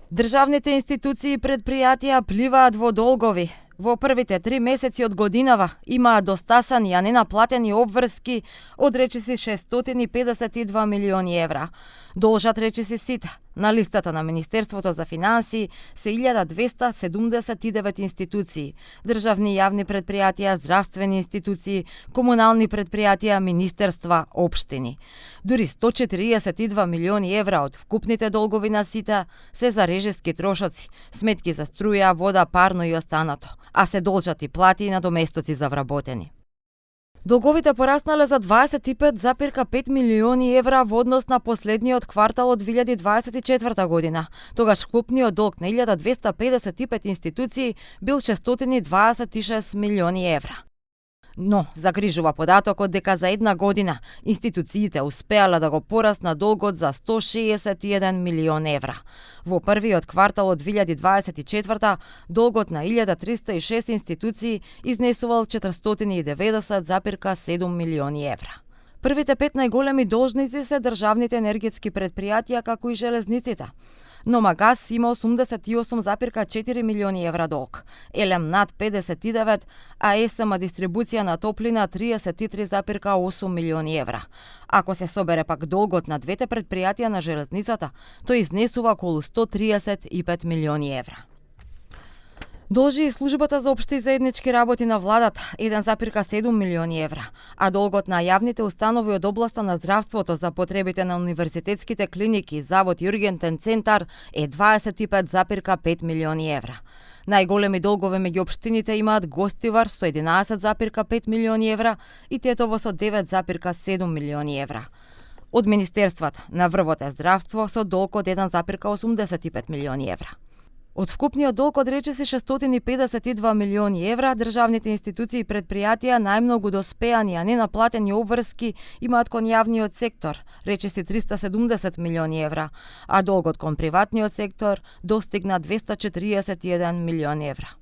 Државните институции и предпријатија пливаат во долгови. Во првите 3 месеци од годинава имаат достасани, а ненаплатени обврски од речиси 652 милиони евра. Должат речиси сите. На листата на Министерството за финансии се 1279 институции, државни и јавни предпријатија, здравствени институции, комунални предпријатија, министерства, општини. Дури 142 милиони евра од вкупните долгови на сите се за режиски трошоци, сметки за струја, вода, парно и останато, а се должат и плати и надоместоци за вработени. Долговите пораснале за 25,5 милиони евра во однос на последниот квартал од 2024 година. Тогаш вкупниот долг на 1255 институции бил 626 милиони евра. Но загрижува податокот дека за една година институциите успеале да го пораснат долгот за 161 милион евра. Во првиот квартал од 2024 долгот на 1306 институции изнесувал 490,7 милиони евра. Првите 5 најголеми должници се државните енергетски предпријатија како и железниците. Номагаз има 88,4 милиони евра долг, Елем над 59, а СМ дистрибуција на топлина 33,8 милиони евра. Ако се собере пак долгот на двете предпријатија на железницата, тој изнесува околу 135 милиони евра. Должи и службата за општи и заеднички работи на владата 1,7 милиони евра, а долгот на јавните установи од областа на здравството за потребите на универзитетските клиники, завод и ургентен центар е 25,5 милиони евра. Најголеми долгови меѓу општините имаат Гостивар со 11,5 милиони евра и Тетово со 9,7 милиони евра. Од министерствата на врвот е здравство со долг од 1,85 милиони евра. Од вкупниот долг од речиси 652 милиони евра, државните институции и предпријатија најмногу доспеани, а ненаплатени обврски имаат кон јавниот сектор, речиси 370 милиони евра, а долгот кон приватниот сектор достигна 241 милиони евра.